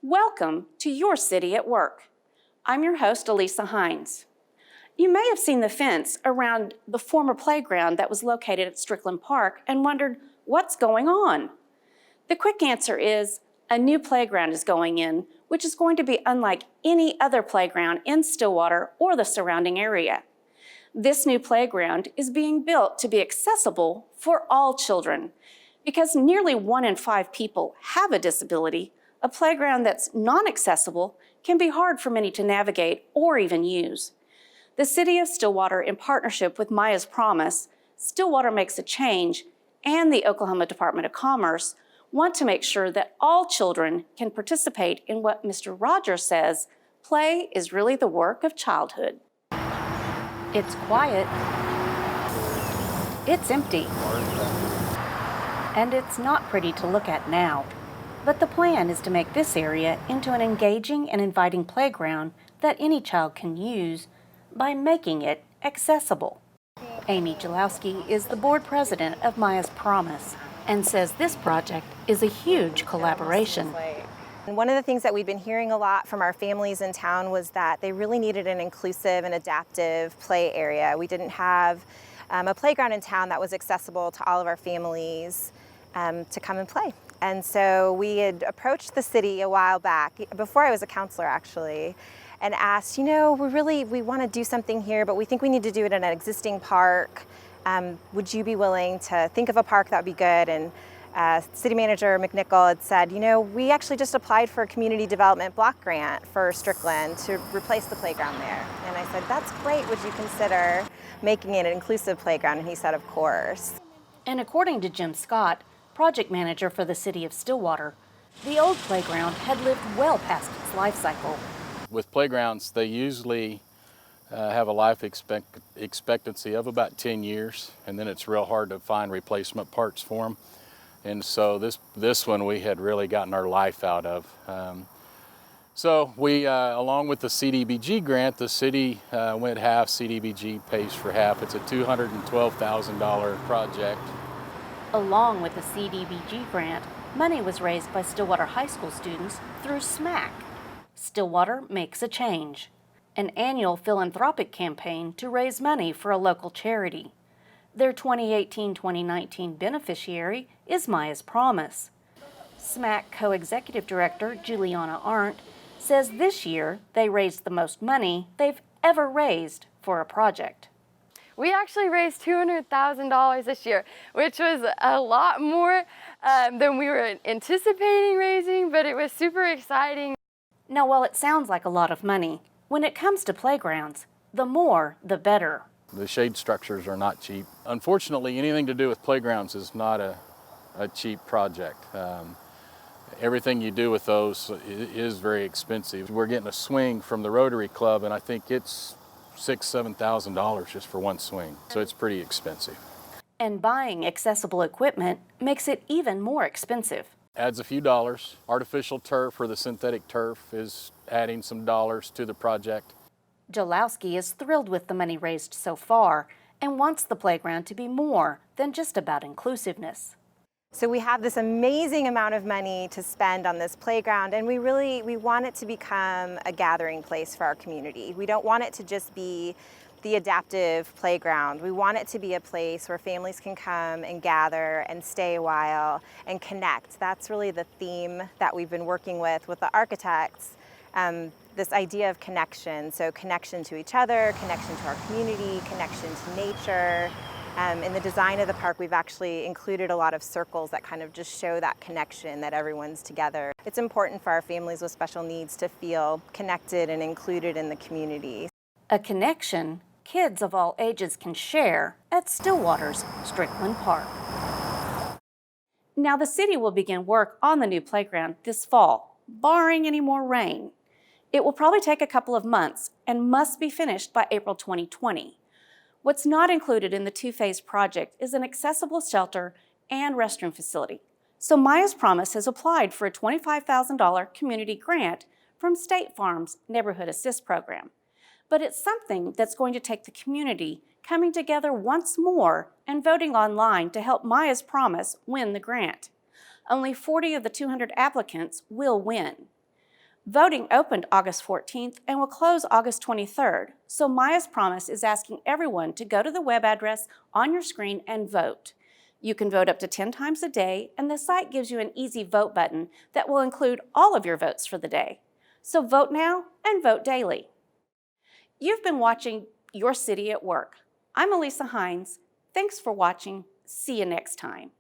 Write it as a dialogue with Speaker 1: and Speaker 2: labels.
Speaker 1: Welcome to Your City at Work. I'm your host, Elisa Hines. You may have seen the fence around the former playground that was located at Strickland Park and wondered, what's going on? The quick answer is, a new playground is going in, which is going to be unlike any other playground in Stillwater or the surrounding area. This new playground is being built to be accessible for all children. Because nearly 1 in 5 people have a disability, a playground that's non-accessible can be hard for many to navigate or even use. The City of Stillwater, in partnership with Maya's Promise, Stillwater Makes a Change, and the Oklahoma Department of Commerce want to make sure that all children can participate in what Mr. Rogers says, play is really the work of childhood. It's quiet. It's empty. And it's not pretty to look at now. But the plan is to make this area into an engaging and inviting playground that any child can use by making it accessible. Amy Jalowski is the board president of Maya's Promise and says this project is a huge collaboration.
Speaker 2: And one of the things that we've been hearing a lot from our families in town was that they really needed an inclusive and adaptive play area. We didn't have a playground in town that was accessible to all of our families to come and play. And so we had approached the city a while back, before I was a counselor actually, and asked, we want to do something here, but we think we need to do it in an existing park. Would you be willing to think of a park that would be good? And City Manager McNichol had said, we actually just applied for a community development block grant for Strickland to replace the playground there. And I said, that's great, would you consider making it an inclusive playground? And he said, of course.
Speaker 1: And according to Jim Scott, project manager for the City of Stillwater, the old playground had lived well past its life cycle.
Speaker 3: With playgrounds, they usually have a life expectancy of about 10 years, and then it's real hard to find replacement parts for them. And so this one we had really gotten our life out of. So we, along with the CDBG grant, the city went half, CDBG pays for half. It's a $212,000 project.
Speaker 1: Along with the CDBG grant, money was raised by Stillwater High School students through SMAC. Stillwater Makes a Change, an annual philanthropic campaign to raise money for a local charity. Their 2018-2019 beneficiary is Maya's Promise. SMAC co-executive director Juliana Arndt says this year they raised the most money they've ever raised for a project.
Speaker 4: We actually raised $200,000 this year, which was a lot more than we were anticipating raising, but it was super exciting.
Speaker 1: Now, while it sounds like a lot of money, when it comes to playgrounds, the more, the better.
Speaker 3: The shade structures are not cheap. Unfortunately, anything to do with playgrounds is not a cheap project. Everything you do with those is very expensive. We're getting a swing from the Rotary Club, and I think it's $6,000–7,000 just for one swing, so it's pretty expensive.
Speaker 1: And buying accessible equipment makes it even more expensive.
Speaker 3: Adds a few dollars. Artificial turf or the synthetic turf is adding some dollars to the project.
Speaker 1: Jalowski is thrilled with the money raised so far and wants the playground to be more than just about inclusiveness.
Speaker 2: So we have this amazing amount of money to spend on this playground, and we want it to become a gathering place for our community. We don't want it to just be the adaptive playground. We want it to be a place where families can come and gather and stay a while and connect. That's really the theme that we've been working with the architects. This idea of connection, so connection to each other, connection to our community, connection to nature. In the design of the park, we've actually included a lot of circles that kind of just show that connection, that everyone's together. It's important for our families with special needs to feel connected and included in the community.
Speaker 1: A connection kids of all ages can share at Stillwater's Strickland Park. Now, the city will begin work on the new playground this fall, barring any more rain. It will probably take a couple of months and must be finished by April 2020. What's not included in the two-phase project is an accessible shelter and restroom facility. So Maya's Promise has applied for a $25,000 community grant from State Farm's Neighborhood Assist program. But it's something that's going to take the community coming together once more and voting online to help Maya's Promise win the grant. Only 40 of the 200 applicants will win. Voting opened August 14th and will close August 23rd, so Maya's Promise is asking everyone to go to the web address on your screen and vote. You can vote up to 10 times a day, and the site gives you an easy vote button that will include all of your votes for the day. So vote now and vote daily. You've been watching Your City at Work. I'm Elisa Hines. Thanks for watching. See you next time.